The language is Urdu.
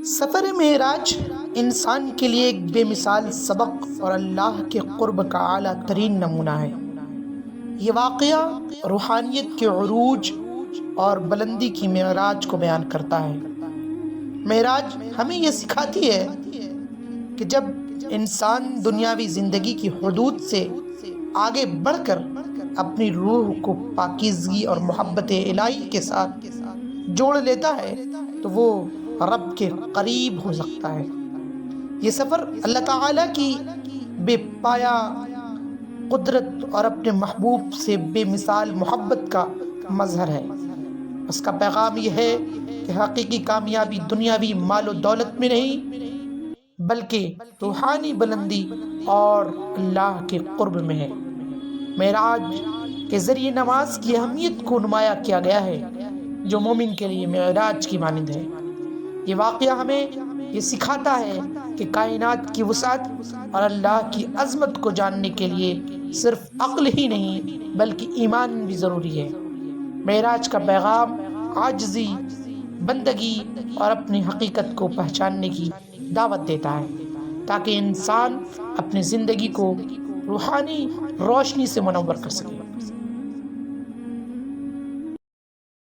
سفر معراج انسان کے لیے ایک بے مثال سبق اور اللہ کے قرب کا اعلیٰ ترین نمونہ ہے۔ یہ واقعہ روحانیت کے عروج اور بلندی کی معراج کو بیان کرتا ہے۔ معراج ہمیں یہ سکھاتی ہے کہ جب انسان دنیاوی زندگی کی حدود سے آگے بڑھ کر اپنی روح کو پاکیزگی اور محبت الہی کے ساتھ جوڑ لیتا ہے تو وہ رب کے قریب ہو سکتا ہے۔ یہ سفر اللہ تعالیٰ کی بے پایا قدرت اور اپنے محبوب سے بے مثال محبت کا مظہر ہے۔ اس کا پیغام یہ ہے کہ حقیقی کامیابی دنیاوی مال و دولت میں نہیں بلکہ روحانی بلندی اور اللہ کے قرب میں ہے۔ معراج کے ذریعے نماز کی اہمیت کو نمایاں کیا گیا ہے جو مومن کے لیے معراج کی مانند ہے۔ یہ واقعہ ہمیں یہ سکھاتا ہے کہ کائنات کی وسعت اور اللہ کی عظمت کو جاننے کے لیے صرف عقل ہی نہیں بلکہ ایمان بھی ضروری ہے۔ معراج کا پیغام عاجزی، بندگی اور اپنی حقیقت کو پہچاننے کی دعوت دیتا ہے تاکہ انسان اپنی زندگی کو روحانی روشنی سے منور کر سکے۔